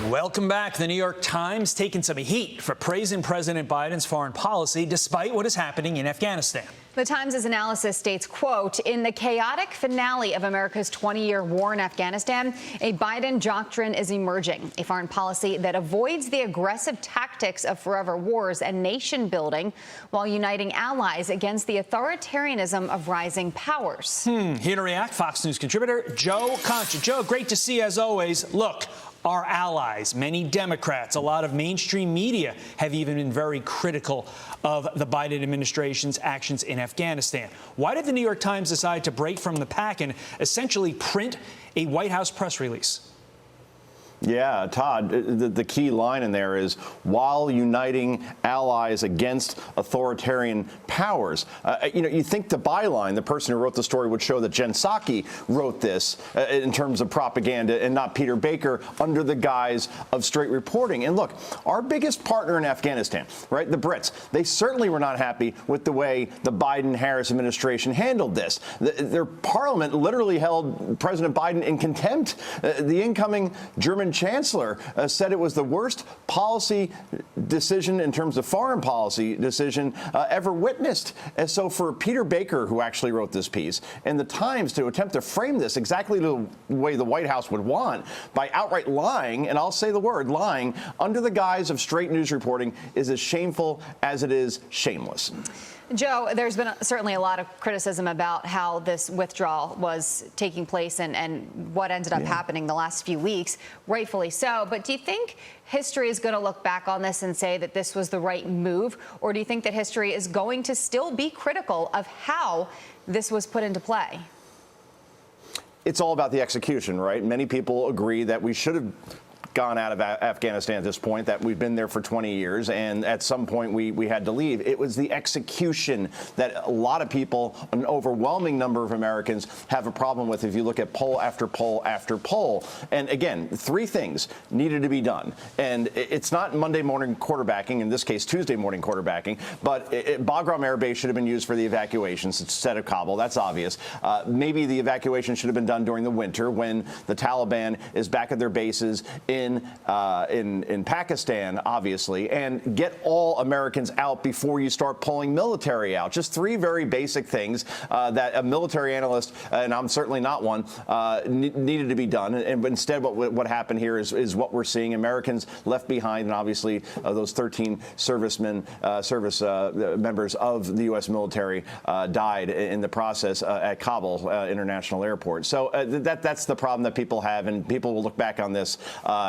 Welcome back. The New York Times taking some heat for praising President Biden's foreign policy despite what is happening in Afghanistan. The Times' analysis states, quote, in the chaotic finale of America's 20-year war in Afghanistan, a Biden doctrine is emerging, a foreign policy that avoids the aggressive tactics of forever wars and nation building while uniting allies against the authoritarianism of rising powers. Here to react, Fox News contributor Joe Concha. Joe, great to see you as always. Look, our allies, many Democrats, a lot of mainstream media have even been very critical of the Biden administration's actions in Afghanistan. Why did the New York Times decide to break from the pack and essentially print a White House press release? Yeah, Todd, the key line in there is while uniting allies against authoritarian powers. You think the byline, the person who wrote the story, would show that Jen Psaki wrote this in terms of propaganda and not Peter Baker under the guise of straight reporting. And look, our biggest partner in Afghanistan, right, the Brits, they certainly were not happy with the way the Biden-Harris administration handled this. Their parliament literally held President Biden in contempt. The incoming German chancellor said it was the worst policy decision in terms of foreign policy decision ever witnessed. And so for Peter Baker, who actually wrote this piece, and the Times to attempt to frame this exactly the way the White House would want by outright lying, and I'll say the word lying, under the guise of straight news reporting is as shameful as it is shameless. Joe, there's been certainly a lot of criticism about how this withdrawal was taking place and what ended up happening the last few weeks, rightfully so. But do you think history is going to look back on this and say that this was the right move? Or do you think that history is going to still be critical of how this was put into play? It's all about the execution, right? Many people agree that we should have gone out of Afghanistan at this point, that we've been there for 20 years, and at some point we had to leave. It was the execution that a lot of people, an overwhelming number of Americans, have a problem with if you look at poll after poll after poll. And again, three things needed to be done. And it's not Monday morning quarterbacking, in this case Tuesday morning quarterbacking, but Bagram Air Base should have been used for the evacuations instead of Kabul. That's obvious. Maybe the evacuation should have been done during the winter when the Taliban is back at their bases in Pakistan, obviously, and get all Americans out before you start pulling military out. Just three very basic things that a military analyst, and I'm certainly not one, needed to be done. And instead, what happened here is what we're seeing: Americans left behind, and obviously those 13 service members of the U.S. military died in the process at Kabul International Airport. So that's the problem that people have, and people will look back on this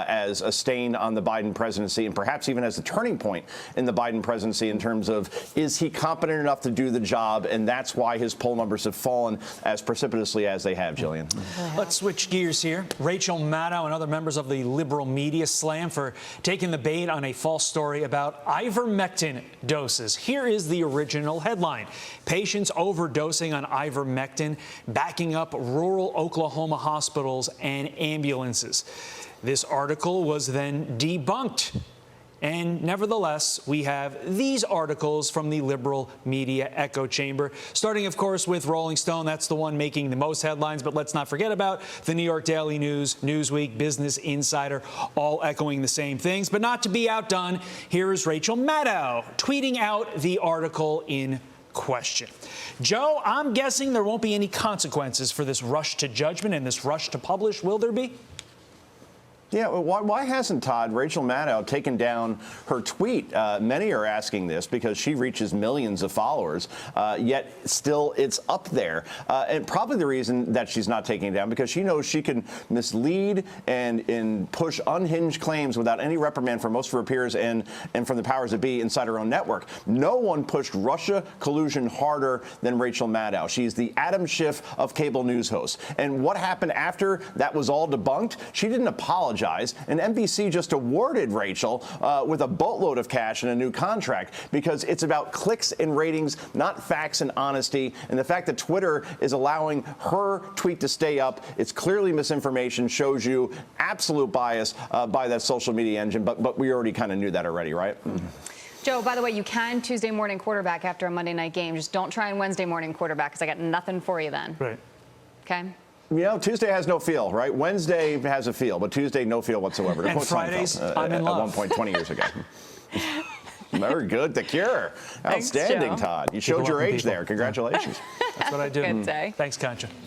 as a stain on the Biden presidency, and perhaps even as a turning point in the Biden presidency in terms of, is he competent enough to do the job? And that's why his poll numbers have fallen as precipitously as they have, Jillian. Let's switch gears here. Rachel Maddow and other members of the liberal media slam for taking the bait on a false story about ivermectin doses. Here is the original headline: patients overdosing on ivermectin backing up rural Oklahoma hospitals and ambulances. This article was then debunked. And nevertheless, we have these articles from the liberal media echo chamber, starting, of course, with Rolling Stone. That's the one making the most headlines. But let's not forget about the New York Daily News, Newsweek, Business Insider, all echoing the same things. But not to be outdone, here is Rachel Maddow tweeting out the article in question. Joe, I'm guessing there won't be any consequences for this rush to judgment and this rush to publish, will there be? Yeah, why hasn't, Todd, Rachel Maddow taken down her tweet? Many are asking this because she reaches millions of followers, yet still it's up there. And probably the reason that she's not taking it down because she knows she can mislead and push unhinged claims without any reprimand from most of her peers and from the powers that be inside her own network. No one pushed Russia collusion harder than Rachel Maddow. She's the Adam Schiff of cable news hosts. And what happened after that was all debunked? She didn't apologize. And NBC just awarded Rachel with a boatload of cash and a new contract because it's about clicks and ratings, not facts and honesty. And the fact that Twitter is allowing her tweet to stay up, it's clearly misinformation, shows you absolute bias by that social media engine. But we already kind of knew that already, right? Joe, by the way, you can Tuesday morning quarterback after a Monday night game. Just don't try and Wednesday morning quarterback because I got nothing for you then. Right. Okay? You know, Tuesday has no feel, right? Wednesday has a feel, but Tuesday, no feel whatsoever. And Fridays, I'm in love. At one point 20 years ago. Very good. The Cure. Thanks, Outstanding, Joe. Todd. You showed your age there. Congratulations. That's what I do. Good day. Thanks, Concha.